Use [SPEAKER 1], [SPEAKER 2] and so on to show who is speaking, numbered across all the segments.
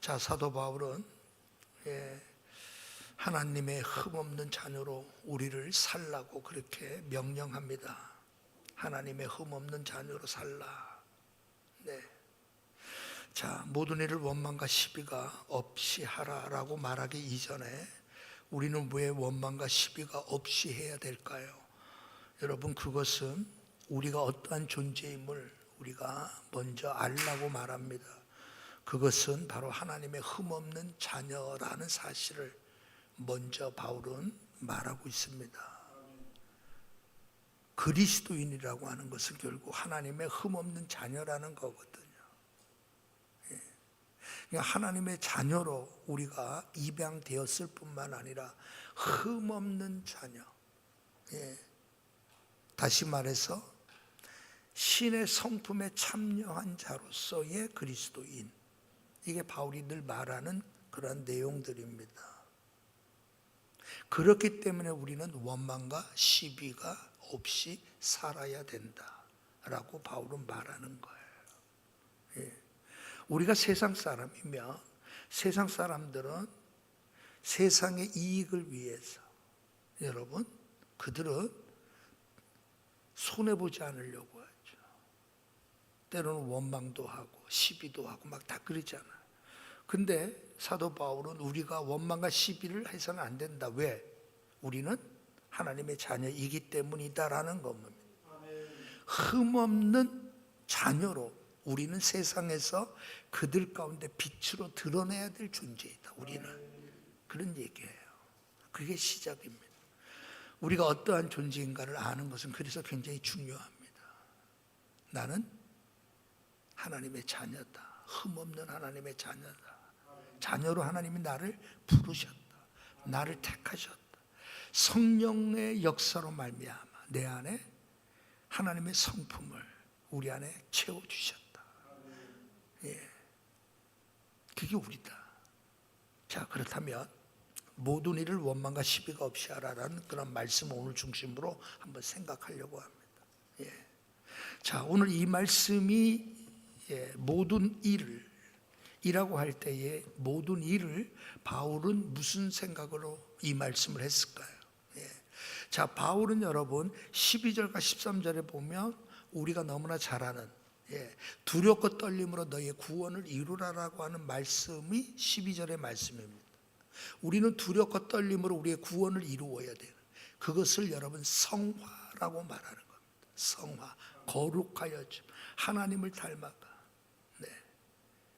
[SPEAKER 1] 자, 사도 바울은 하나님의 흠없는 자녀로 우리를 살라고 그렇게 명령합니다. 하나님의 흠없는 자녀로 살라. 네. 자, 모든 일을 원망과 시비가 없이 하라라고 말하기 이전에 우리는 왜 원망과 시비가 없이 해야 될까요? 여러분, 그것은 우리가 어떠한 존재임을 우리가 먼저 알라고 말합니다. 그것은 바로 하나님의 흠없는 자녀라는 사실을 먼저 바울은 말하고 있습니다. 그리스도인이라고 하는 것은 결국 하나님의 흠없는 자녀라는 거거든요. 그러니까 하나님의 자녀로 우리가 입양되었을 뿐만 아니라 흠없는 자녀. 다시 말해서 신의 성품에 참여한 자로서의 그리스도인. 이게 바울이 늘 말하는 그런 내용들입니다. 그렇기 때문에 우리는 원망과 시비가 없이 살아야 된다라고 바울은 말하는 거예요. 우리가 세상 사람이면 세상 사람들은 세상의 이익을 위해서 여러분 그들은 손해보지 않으려고 하죠. 때로는 원망도 하고 시비도 하고 막 다 그러잖아요. 근데 사도 바울은 우리가 원망과 시비를 해서는 안 된다. 왜? 우리는 하나님의 자녀이기 때문이다라는 겁니다. 흠없는 자녀로 우리는 세상에서 그들 가운데 빛으로 드러내야 될 존재이다. 우리는 그런 얘기예요. 그게 시작입니다. 우리가 어떠한 존재인가를 아는 것은 그래서 굉장히 중요합니다. 나는 하나님의 자녀다. 흠없는 하나님의 자녀다. 자녀로 하나님이 나를 부르셨다. 나를 택하셨다. 성령의 역사로 말미암아 내 안에 하나님의 성품을 우리 안에 채워주셨다. 그게 우리다. 자, 그렇다면 모든 일을 원망과 시비가 없이 하라라는 그런 말씀을 오늘 중심으로 한번 생각하려고 합니다. 자, 오늘 이 말씀이 모든 일을 이라고 할 때에 모든 일을 바울은 무슨 생각으로 이 말씀을 했을까요? 자, 바울은 여러분 12절과 13절에 보면 우리가 너무나 잘 아는 두렵고 떨림으로 너희의 구원을 이루라라고 하는 말씀이 12절의 말씀입니다. 우리는 두렵고 떨림으로 우리의 구원을 이루어야 되는 그것을 여러분 성화라고 말하는 겁니다. 성화, 거룩하여짐, 하나님을 닮아가.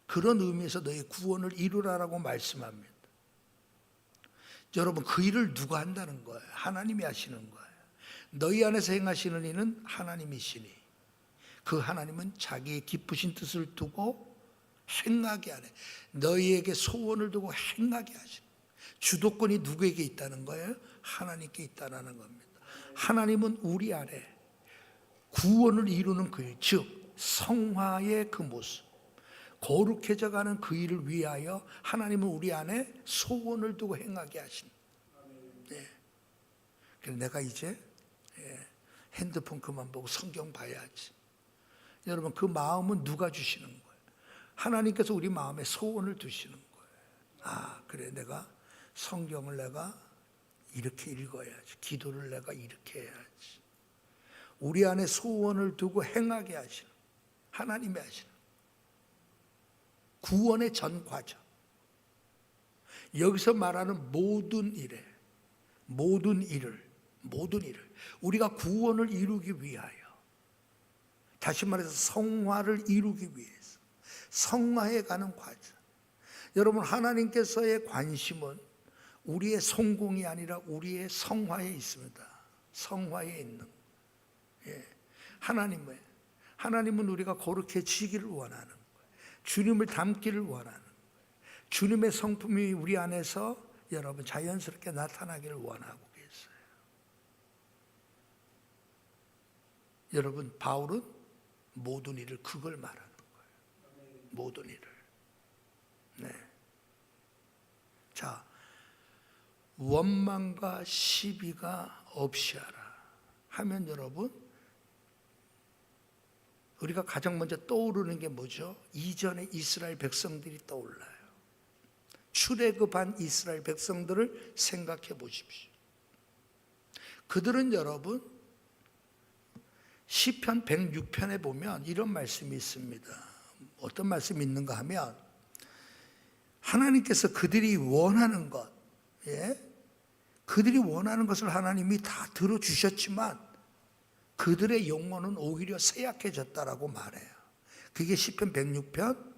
[SPEAKER 1] 그런 의미에서 너희 구원을 이루라라고 말씀합니다. 여러분, 그 일을 누가 한다는 거예요? 하나님이 하시는 거예요. 너희 안에서 행하시는 이는 하나님이시니 그 하나님은 자기의 기쁘신 뜻을 두고 행하게 하네. 너희에게 소원을 두고 행하게 하시는 주도권이 누구에게 있다는 거예요? 하나님께 있다는 겁니다. 하나님은 우리 안에 구원을 이루는 그 일, 즉 성화의 그 모습, 거룩해져가는 그 일을 위하여 하나님은 우리 안에 소원을 두고 행하게 하신다. 그래서 내가 이제 핸드폰 그만 보고 성경 봐야지. 여러분, 그 마음은 누가 주시는 거예요? 하나님께서 우리 마음에 소원을 두시는 거예요. 아, 그래, 내가 성경을 내가 이렇게 읽어야지. 기도를 내가 이렇게 해야지. 우리 안에 소원을 두고 행하게 하시는 하나님이 하시는 구원의 전 과정. 여기서 말하는 모든 일을 우리가 구원을 이루기 위하여, 다시 말해서 성화를 이루기 위해서 성화해 가는 과정. 여러분, 하나님께서의 관심은 우리의 성공이 아니라 우리의 성화에 있습니다. 성화에 있는 하나님은 우리가 거룩해지기를 원하는 거예요. 주님을 닮기를 원하는 거예요. 주님의 성품이 우리 안에서 여러분 자연스럽게 나타나기를 원하고 계세요. 여러분, 바울은 모든 일을 그걸 말하는 거예요. 모든 일을. 자, 원망과 시비가 없이 하라 하면 여러분, 우리가 가장 먼저 떠오르는 게 뭐죠? 이전에 이스라엘 백성들이 떠올라요. 출애굽한 이스라엘 백성들을 생각해 보십시오. 그들은 여러분 시편 106편에 보면 이런 말씀이 있습니다. 어떤 말씀이 있는가 하면 하나님께서 그들이 원하는 것, 그들이 원하는 것을 하나님이 다 들어주셨지만 그들의 영혼은 오히려 쇠약해졌다라고 말해요. 그게 시편 106편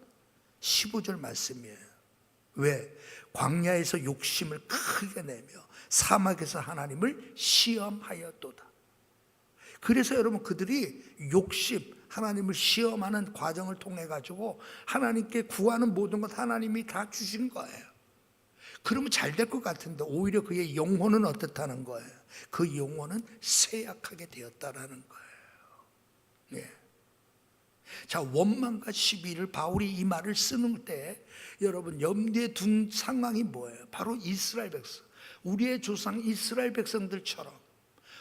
[SPEAKER 1] 15절 말씀이에요. 왜? 광야에서 욕심을 크게 내며 사막에서 하나님을 시험하였도다. 그래서 여러분 그들이 욕심, 하나님을 시험하는 과정을 통해 가지고 하나님께 구하는 모든 것 하나님이 다 주신 거예요. 그러면 잘 될 것 같은데 오히려 그의 영혼은 어떻다는 거예요? 그 영혼은 쇠약하게 되었다라는 거예요. 자, 원망과 시비를 바울이 이 말을 쓰는 때 여러분 염두에 둔 상황이 뭐예요? 바로 이스라엘 백성, 우리의 조상 이스라엘 백성들처럼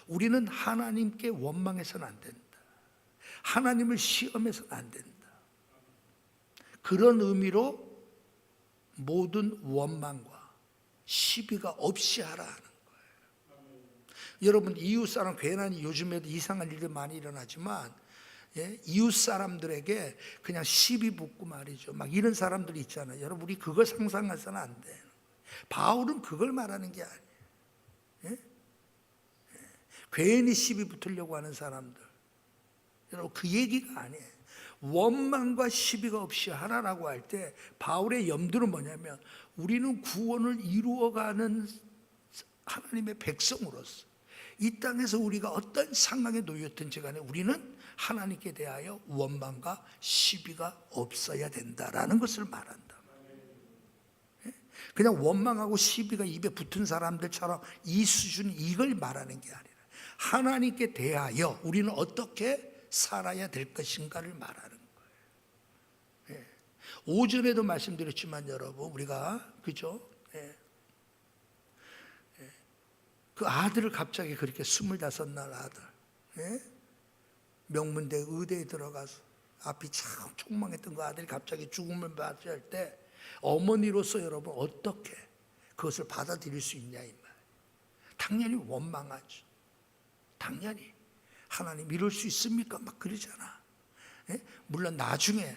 [SPEAKER 1] 우리는 하나님께 원망해서는 안 된다. 하나님을 시험해서는 안 된다. 그런 의미로 모든 원망과 시비가 없이 하라 하는 거예요. 여러분 이웃사람, 괜한 요즘에도 이상한 일들 많이 일어나지만 이웃 사람들에게 그냥 시비 붙고 말이죠. 막 이런 사람들이 있잖아요. 여러분 우리 그걸 상상해서는 안 돼요. 바울은 그걸 말하는 게 아니에요. 괜히 시비 붙으려고 하는 사람들, 여러분 그 얘기가 아니에요. 원망과 시비가 없이 하라라고 할 때 바울의 염두는 뭐냐면 우리는 구원을 이루어가는 하나님의 백성으로서 이 땅에서 우리가 어떤 상황에 놓였든지 간에 우리는 하나님께 대하여 원망과 시비가 없어야 된다라는 것을 말한다. 그냥 원망하고 시비가 입에 붙은 사람들처럼 이 수준, 이걸 말하는 게 아니라 하나님께 대하여 우리는 어떻게 살아야 될 것인가를 말하는 거예요. 오전에도 말씀드렸지만 여러분 우리가 그죠? 그 아들을 갑자기 그렇게 25날 아들 명문대 의대에 들어가서 앞이 참 촉망했던 그 아들이 갑자기 죽음을 맞이할 때 어머니로서 여러분 어떻게 그것을 받아들일 수 있냐 이 말. 당연히 원망하죠. 당연히 하나님 이럴 수 있습니까? 막 그러잖아. 물론 나중에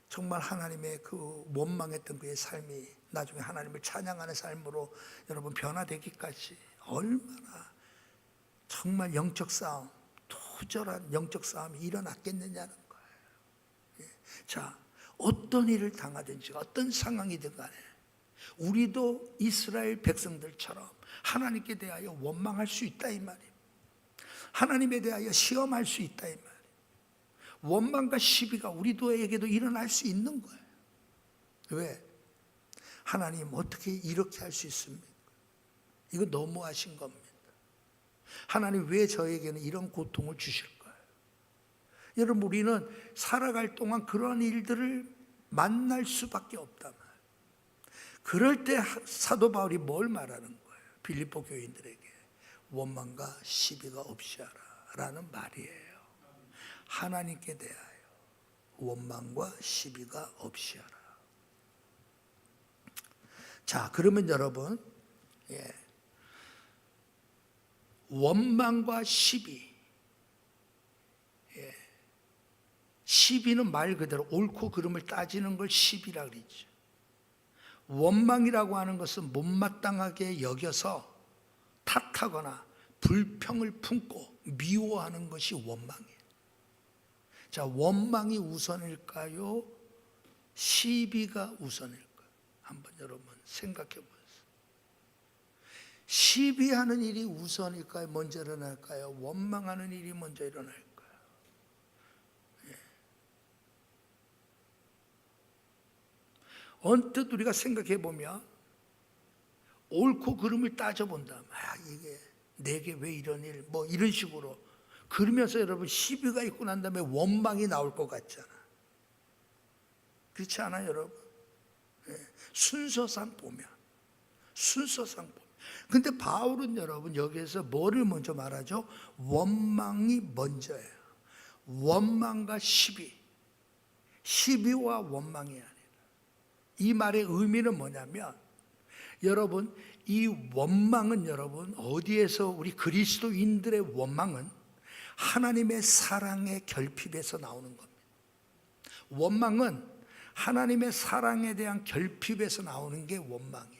[SPEAKER 1] 정말 하나님의 그 원망했던 그의 삶이 나중에 하나님을 찬양하는 삶으로 여러분 변화되기까지 얼마나 정말 영적 싸움, 투절한 영적 싸움이 일어났겠느냐는 거예요. 자, 어떤 일을 당하든지 어떤 상황이든 간에 우리도 이스라엘 백성들처럼 하나님께 대하여 원망할 수 있다 이 말이에요. 하나님에 대하여 시험할 수 있다 이 말이에요. 원망과 시비가 우리도에게도 일어날 수 있는 거예요. 왜? 하나님 어떻게 이렇게 할 수 있습니까? 이거 너무하신 겁니다. 하나님 왜 저에게는 이런 고통을 주실까요? 여러분 우리는 살아갈 동안 그런 일들을 만날 수밖에 없단 말이에요. 그럴 때 사도 바울이 뭘 말하는 거예요? 빌립보 교인들에게 원망과 시비가 없이 하라 라는 말이에요. 하나님께 대하여 원망과 시비가 없이 하라. 자, 그러면 여러분 원망과 시비, 시비는 말 그대로 옳고 그름을 따지는 걸 시비라 그러죠. 원망이라고 하는 것은 못마땅하게 여겨서 탓하거나 불평을 품고 미워하는 것이 원망이에요. 자, 원망이 우선일까요? 시비가 우선일까요? 한번 여러분 생각해 보세요. 시비하는 일이 우선일까요? 먼저 일어날까요? 원망하는 일이 먼저 일어날까요? 언뜻 우리가 생각해 보면 옳고 그름을 따져본다. 이게 내게 왜 이런 일, 뭐 이런 식으로 그러면서 여러분 시비가 있고 난 다음에 원망이 나올 것 같잖아. 그렇지 않아요, 여러분? 순서상 보면. 근데 바울은 여러분 여기에서 뭐를 먼저 말하죠? 원망이 먼저예요. 원망과 시비. 시비와 원망이 아니라 이 말의 의미는 뭐냐면, 여러분, 이 원망은 여러분, 어디에서, 우리 그리스도인들의 원망은 하나님의 사랑의 결핍에서 나오는 겁니다. 원망은 하나님의 사랑에 대한 결핍에서 나오는 게 원망이에요.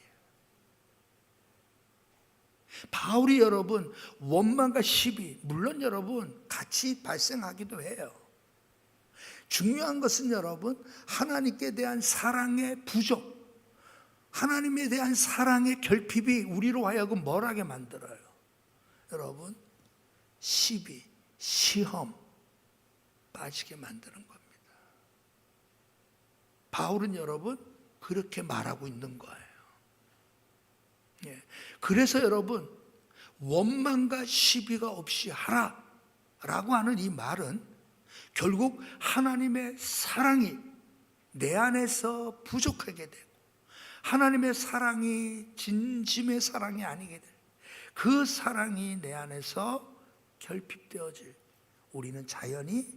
[SPEAKER 1] 바울이 여러분, 원망과 시비, 물론 여러분 같이 발생하기도 해요. 중요한 것은 여러분, 하나님께 대한 사랑의 부족, 하나님에 대한 사랑의 결핍이 우리로 하여금 뭘 하게 만들어요? 여러분, 시비, 시험 빠지게 만드는 겁니다. 바울은 여러분 그렇게 말하고 있는 거예요. 예. 그래서 여러분, 원망과 시비가 없이 하라 라고 하는 이 말은 결국 하나님의 사랑이 내 안에서 부족하게 되고, 하나님의 사랑이 진심의 사랑이 아니게 될, 그 사랑이 내 안에서 결핍되어질, 우리는 자연히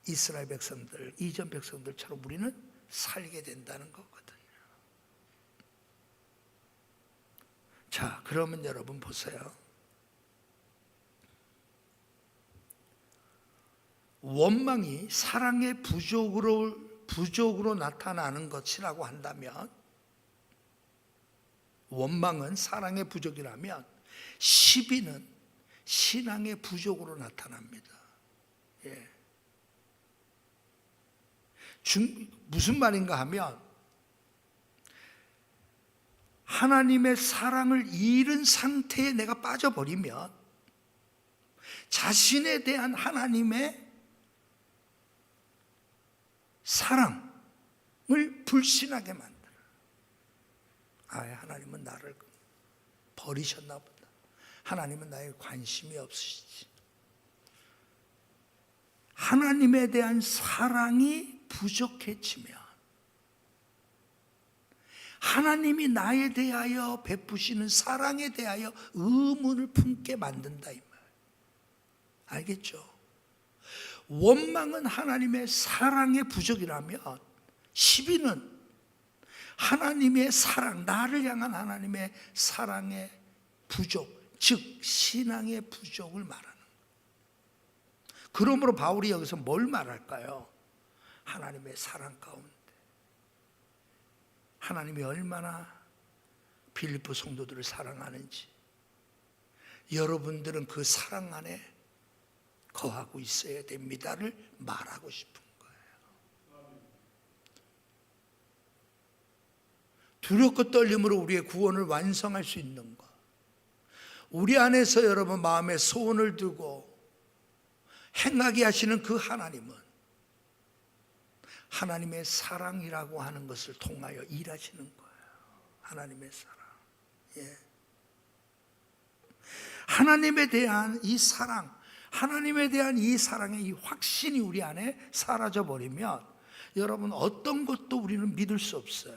[SPEAKER 1] 이스라엘 백성들, 이전 백성들처럼 우리는 살게 된다는 거거든요. 자, 그러면 여러분 보세요. 원망이 사랑의 부족으로 나타나는 것이라고 한다면, 원망은 사랑의 부족이라면 시비는 신앙의 부족으로 나타납니다. 예. 무슨 말인가 하면, 하나님의 사랑을 잃은 상태에 내가 빠져버리면 자신에 대한 하나님의 사랑을 불신하게 만들어요. 하나님은 나를 버리셨나 보다. 하나님은 나에 관심이 없으시지. 하나님에 대한 사랑이 부족해지면 하나님이 나에 대하여 베푸시는 사랑에 대하여 의문을 품게 만든다, 이 말. 알겠죠? 원망은 하나님의 사랑의 부족이라면 시비는 하나님의 사랑, 나를 향한 하나님의 사랑의 부족, 즉 신앙의 부족을 말하는 거예요. 그러므로 바울이 여기서 뭘 말할까요? 하나님의 사랑 가운데 하나님이 얼마나 빌립보 성도들을 사랑하는지, 여러분들은 그 사랑 안에 거하고 있어야 됩니다를 말하고 싶은 거예요. 두렵고 떨림으로 우리의 구원을 완성할 수 있는 것, 우리 안에서 여러분 마음에 소원을 두고 행하게 하시는 그 하나님은 하나님의 사랑이라고 하는 것을 통하여 일하시는 거예요. 하나님의 사랑. 예. 하나님에 대한 이 사랑, 하나님에 대한 이 사랑의 이 확신이 우리 안에 사라져 버리면 여러분 어떤 것도 우리는 믿을 수 없어요.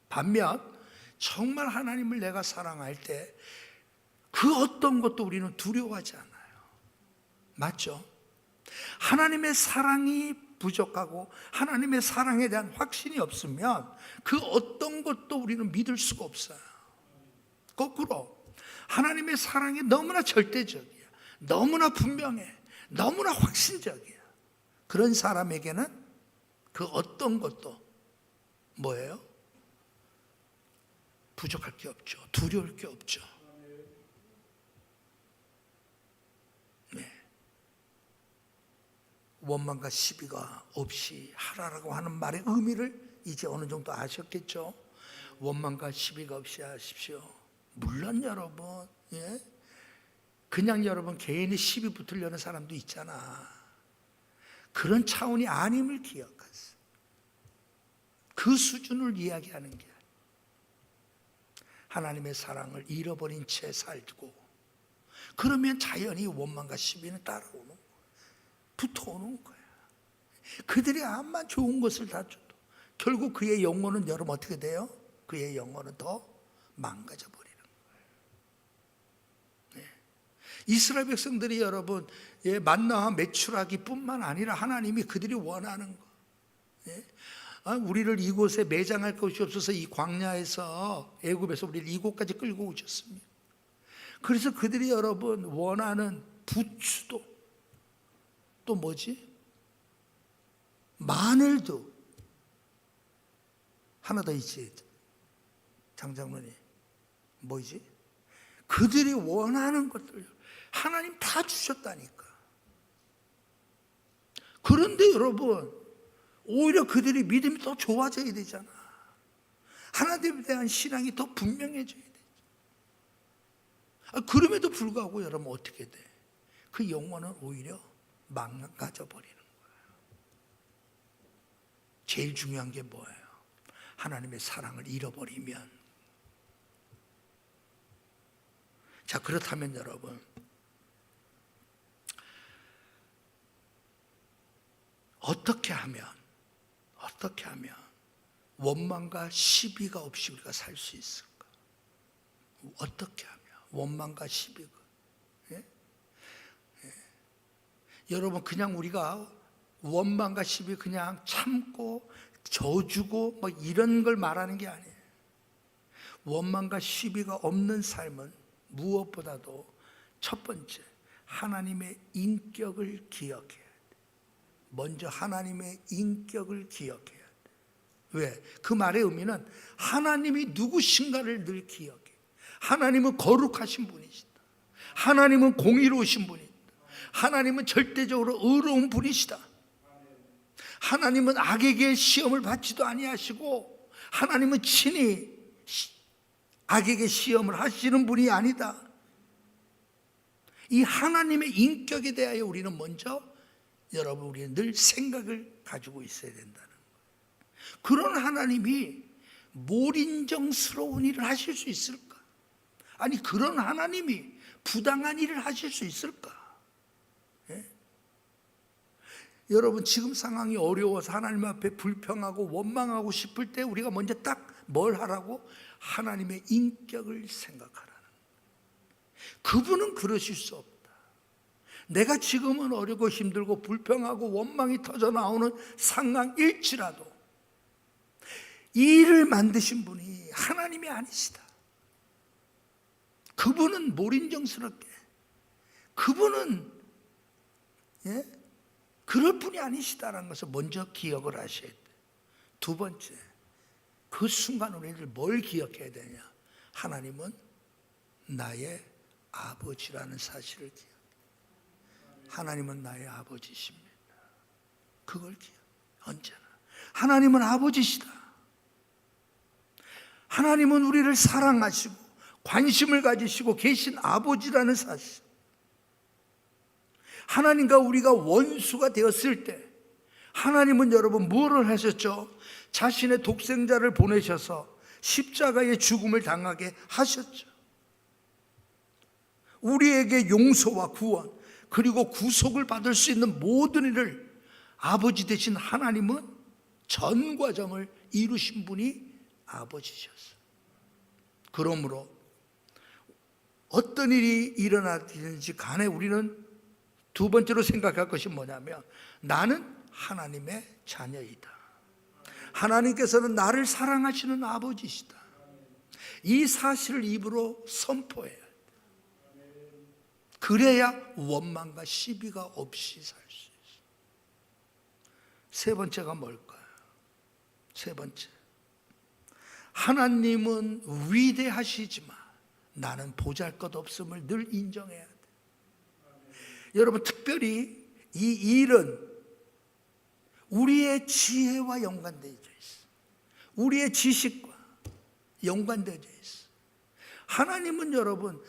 [SPEAKER 1] 반면 정말 하나님을 내가 사랑할 때 그 어떤 것도 우리는 두려워하지 않아요. 맞죠? 하나님의 사랑이 부족하고 하나님의 사랑에 대한 확신이 없으면 그 어떤 것도 우리는 믿을 수가 없어요. 거꾸로 하나님의 사랑이 너무나 절대적이야, 너무나 분명해, 너무나 확신적이야. 그런 사람에게는 그 어떤 것도 뭐예요? 부족할 게 없죠. 두려울 게 없죠. 네. 원망과 시비가 없이 하라라고 하는 말의 의미를 이제 어느 정도 아셨겠죠? 원망과 시비가 없이 하십시오. 물론 여러분, 예? 그냥 여러분 개인이 시비 붙으려는 사람도 있잖아. 그런 차원이 아님을 기억하세요. 그 수준을 이야기하는 게 아니에요. 하나님의 사랑을 잃어버린 채 살고, 그러면 자연히 원망과 시비는 따라오는 거예요. 붙어오는 거예요. 그들이 암만 좋은 것을 다 줘도 결국 그의 영혼은 여러분 어떻게 돼요? 그의 영혼은 더 망가져 버리는 거예요. 네. 이스라엘 백성들이 여러분 만나와 메추라기뿐만 아니라 하나님이 그들이 원하는 거, 네. 우리를 이곳에 매장할 것이 없어서 이 광야에서 애굽에서 우리를 이곳까지 끌고 오셨습니다. 그래서 그들이 여러분 원하는 부추도 또 뭐지? 마늘도 하나 더 있지. 장장로님 뭐지? 그들이 원하는 것들 하나님 다 주셨다니까. 그런데 여러분 오히려 그들이 믿음이 더 좋아져야 되잖아. 하나님에 대한 신앙이 더 분명해져야 돼. 그럼에도 불구하고 여러분 어떻게 돼? 그 영혼은 오히려 망가져 버리는 거예요. 제일 중요한 게 뭐예요? 하나님의 사랑을 잃어버리면. 자, 그렇다면 여러분 어떻게 하면 원망과 시비가 없이 우리가 살 수 있을까? 어떻게 하면 원망과 시비가? 예? 예. 여러분 그냥 우리가 원망과 시비 그냥 참고 져주고 뭐 이런 걸 말하는 게 아니에요. 원망과 시비가 없는 삶은 무엇보다도 첫 번째 하나님의 인격을 기억해야 돼. 먼저 하나님의 인격을 기억해야 돼. 왜? 그 말의 의미는 하나님이 누구신가를 늘 기억해. 하나님은 거룩하신 분이시다. 하나님은 공의로우신 분이다. 하나님은 절대적으로 의로운 분이시다. 하나님은 악에게 시험을 받지도 아니하시고 하나님은 친히 악에게 시험을 하시는 분이 아니다. 이 하나님의 인격에 대하여 우리는 먼저 여러분 우리는 늘 생각을 가지고 있어야 된다는 거예요. 그런 하나님이 몰인정스러운 일을 하실 수 있을까? 아니 그런 하나님이 부당한 일을 하실 수 있을까? 예? 여러분 지금 상황이 어려워서 하나님 앞에 불평하고 원망하고 싶을 때 우리가 먼저 딱 뭘 하라고? 하나님의 인격을 생각하라는 거예요. 그분은 그러실 수 없다. 내가 지금은 어렵고 힘들고 불평하고 원망이 터져 나오는 상황일지라도 이 일을 만드신 분이 하나님이 아니시다. 그분은 몰인정스럽게 그분은 그럴 분이 아니시다라는 것을 먼저 기억을 하셔야 돼요. 두 번째, 그 순간 우리를 뭘 기억해야 되냐? 하나님은 나의 아버지라는 사실을 기억해요. 하나님은 나의 아버지십니다. 그걸 기억. 언제나 하나님은 아버지시다. 하나님은 우리를 사랑하시고 관심을 가지시고 계신 아버지라는 사실. 하나님과 우리가 원수가 되었을 때 하나님은 여러분 무엇을 하셨죠? 자신의 독생자를 보내셔서 십자가의 죽음을 당하게 하셨죠. 우리에게 용서와 구원 그리고 구속을 받을 수 있는 모든 일을 아버지 되신 하나님은 전 과정을 이루신 분이 아버지셨어요. 그러므로 어떤 일이 일어나든지 간에 우리는 두 번째로 생각할 것이 뭐냐면 나는 하나님의 자녀이다. 하나님께서는 나를 사랑하시는 아버지시다. 이 사실을 입으로 선포해야 돼. 그래야 원망과 시비가 없이 살 수 있어. 세 번째가 뭘까요? 세 번째, 하나님은 위대하시지만 나는 보잘것없음을 늘 인정해야 돼. 여러분 특별히 이 일은 우리의 지혜와 연관되어 있어. 우리의 지식과 연관되어 있어. 하나님은 여러분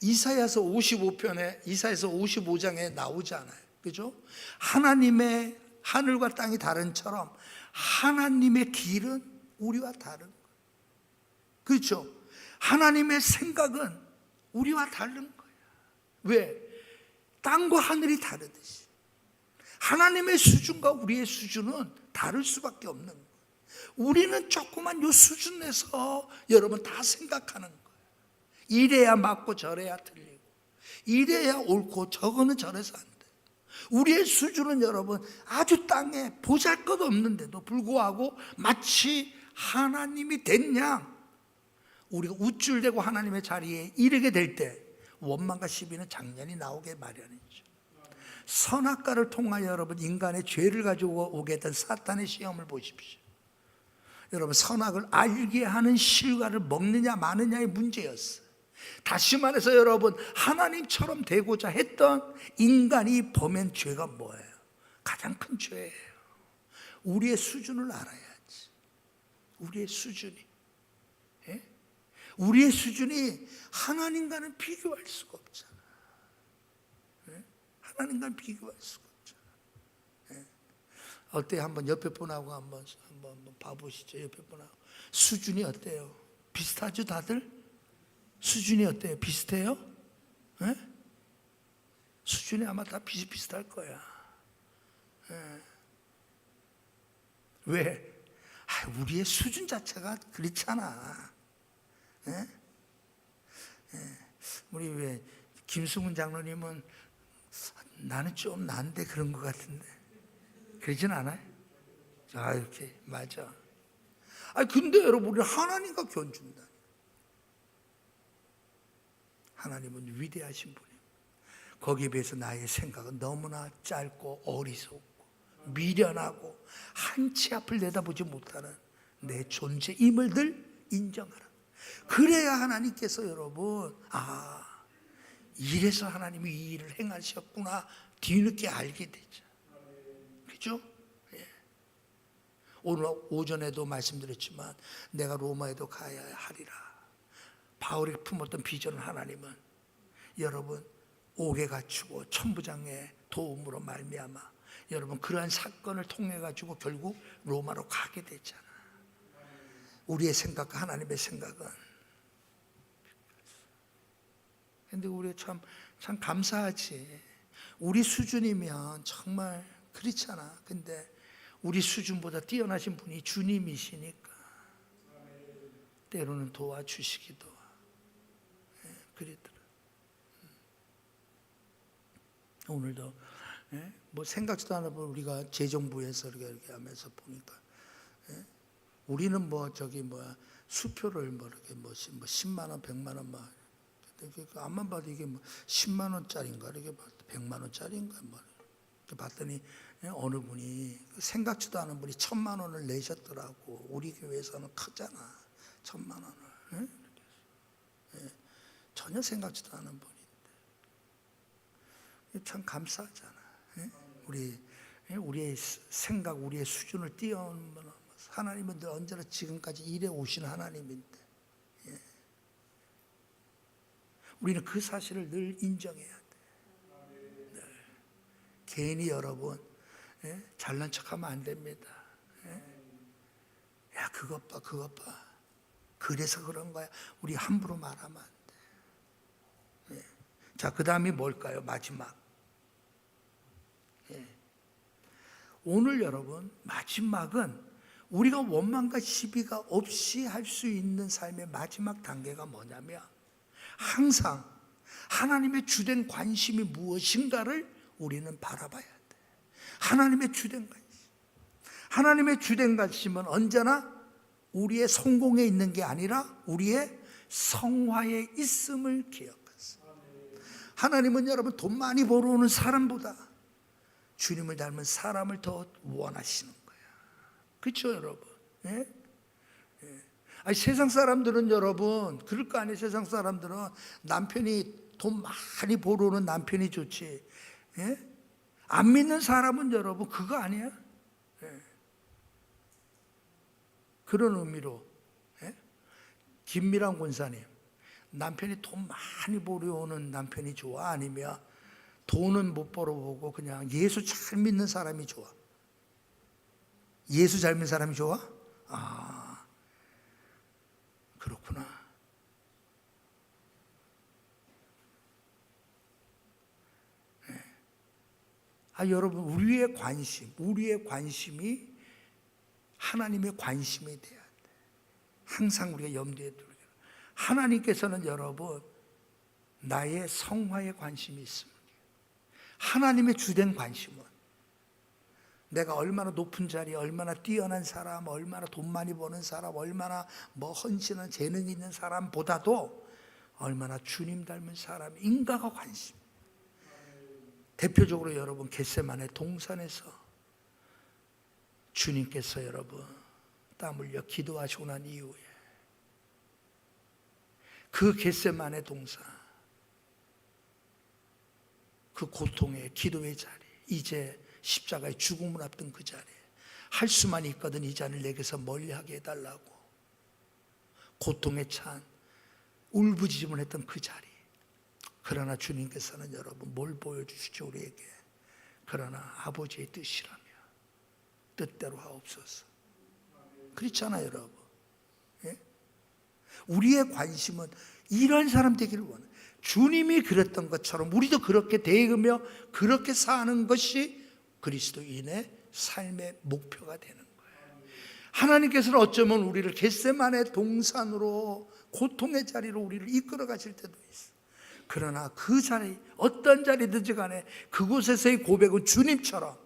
[SPEAKER 1] 이사야서 55편에 이사야서 55장에 나오잖아요. 그죠? 하나님의 하늘과 땅이 다른처럼 하나님의 길은 우리와 다른 거예요. 그렇죠? 하나님의 생각은 우리와 다른 거예요. 왜? 땅과 하늘이 다르듯이 하나님의 수준과 우리의 수준은 다를 수밖에 없는 거예요. 우리는 조그만 요 수준에서 여러분 다 생각하는 거예요. 이래야 맞고 저래야 틀리고 이래야 옳고 저거는 저래서 안 돼. 우리의 수준은 여러분 아주 땅에 보잘것없는데도 불구하고 마치 하나님이 된 양, 우리가 우쭐대고 하나님의 자리에 이르게 될 때 원망과 시비는 장년이 나오게 마련이죠. 선악과를 통하여 여러분 인간의 죄를 가지고 오게 된 사탄의 시험을 보십시오. 여러분 선악을 알게 하는 실과를 먹느냐 마느냐의 문제였어요. 다시 말해서 여러분 하나님처럼 되고자 했던 인간이 범한 죄가 뭐예요? 가장 큰 죄예요. 우리의 수준을 알아야지. 우리의 수준이, 예? 우리의 수준이 하나님과는 비교할 수가 없잖아. 예? 하나님과는 비교할 수가 없잖아. 예? 어때요? 한번 옆에 분하고 한번 봐보시죠. 옆에 분하고 수준이 어때요? 비슷하죠, 다들? 수준이 어때요? 비슷해요? 예? 수준이 아마 다 비슷비슷할 거야. 예. 왜? 우리의 수준 자체가 그렇잖아. 예? 예. 우리 왜 김승훈 장로님은 나는 좀 난데 그런 것 같은데 그러진 않아요? 이렇게 맞아. 근데 여러분 우리 하나님과 견준다. 하나님은 위대하신 분이에요. 거기에 비해서 나의 생각은 너무나 짧고 어리석고 미련하고 한치 앞을 내다보지 못하는 내 존재임을 늘 인정하라. 그래야 하나님께서 여러분 이래서 하나님이 이 일을 행하셨구나 뒤늦게 알게 되죠. 그죠? 예. 오늘 오전에도 말씀드렸지만 내가 로마에도 가야 하리라. 바울이 품었던 비전을 하나님은 여러분 옥에 갇히고 천부장의 도움으로 말미암아 여러분 그러한 사건을 통해 가지고 결국 로마로 가게 되잖아. 우리의 생각과 하나님의 생각은. 근데 우리 참 감사하지. 우리 수준이면 정말 그렇잖아. 근데 우리 수준보다 뛰어나신 분이 주님이시니까 때로는 도와주시기도 그랬더라. 오늘도 뭐 생각지도 않아 보 우리가 재정부에서 이렇게 하면서 보니까 우리는 수표를 이렇게 10만 원, 100만 원 막 앞만 봐도 이게 10만 원짜리인가 이렇게 100만 원짜리인가 이렇게 봤더니 어느 분이 생각지도 않은 분이 1,000만 원을 내셨더라고. 우리 교회에서는 크잖아. 1,000만 원을. 전혀 생각지도 않은 분인데 참 감사하잖아. 우리의 생각, 우리의 수준을 뛰어넘는 하나님은 늘 언제나 지금까지 일해 오신 하나님인데 우리는 그 사실을 늘 인정해야 돼. 늘. 괜히 여러분 잘난 척하면 안 됩니다. 야 그것 봐 그래서 그런 거야. 우리 함부로 말하면 안 돼. 자, 그 다음이 뭘까요? 마지막. 오늘 여러분 마지막은 우리가 원망과 시비가 없이 할 수 있는 삶의 마지막 단계가 뭐냐면 항상 하나님의 주된 관심이 무엇인가를 우리는 바라봐야 돼. 하나님의 주된 관심. 하나님의 주된 관심은 언제나 우리의 성공에 있는 게 아니라 우리의 성화에 있음을 기억하세요. 하나님은 여러분 돈 많이 벌어오는 사람보다 주님을 닮은 사람을 더 원하시는 거야. 그렇죠 여러분? 예? 세상 사람들은 여러분 그럴 거 아니에요. 세상 사람들은 남편이 돈 많이 벌어오는 남편이 좋지. 안 믿는 사람은 여러분 그거 아니야? 그런 의미로 김미랑 권사님, 남편이 돈 많이 벌어오는 남편이 좋아? 아니면 돈은 못 벌어보고 그냥 예수 잘 믿는 사람이 좋아? 예수 잘 믿는 사람이 좋아? 그렇구나. 여러분 우리의 관심이 하나님의 관심이 돼야 돼. 항상 우리가 염두에 두고 하나님께서는 여러분 나의 성화에 관심이 있습니다. 하나님의 주된 관심은 내가 얼마나 높은 자리, 얼마나 뛰어난 사람, 얼마나 돈 많이 버는 사람, 얼마나 뭐 헌신한 재능이 있는 사람보다도 얼마나 주님 닮은 사람인가가 관심. 대표적으로 여러분 겟세마네 동산에서 주님께서 여러분 땀 흘려 기도하시고 난 이후에 그 겟세마네 동산, 그 고통의 기도의 자리, 이제 십자가의 죽음을 앞둔 그 자리에 할 수만 있거든 이 잔을 내게서 멀리하게 해달라고 고통에 찬 울부짖음을 했던 그 자리. 그러나 주님께서는 여러분 뭘 보여주시죠 우리에게? 그러나 아버지의 뜻이라며 뜻대로 하옵소서. 그렇잖아요 여러분. 예? 우리의 관심은 이런 사람 되기를 원해요. 주님이 그랬던 것처럼 우리도 그렇게 대하며 그렇게 사는 것이 그리스도인의 삶의 목표가 되는 거예요. 하나님께서는 어쩌면 우리를 겟세마네 동산으로 고통의 자리로 우리를 이끌어 가실 때도 있어. 그러나 그 자리, 어떤 자리든지 간에 그곳에서의 고백은 주님처럼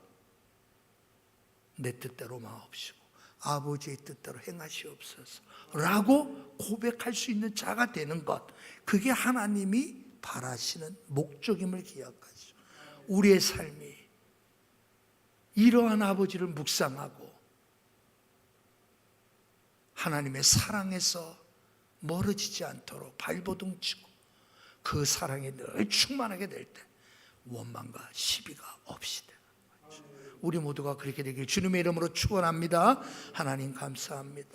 [SPEAKER 1] 내 뜻대로 마옵시고 아버지의 뜻대로 행하시옵소서 라고 고백할 수 있는 자가 되는 것, 그게 하나님이 바라시는 목적임을 기억하시죠. 우리의 삶이 이러한 아버지를 묵상하고 하나님의 사랑에서 멀어지지 않도록 발버둥 치고 그 사랑에 늘 충만하게 될 때 원망과 시비가 없이 되는 거죠. 우리 모두가 그렇게 되길 주님의 이름으로 축원합니다. 하나님 감사합니다.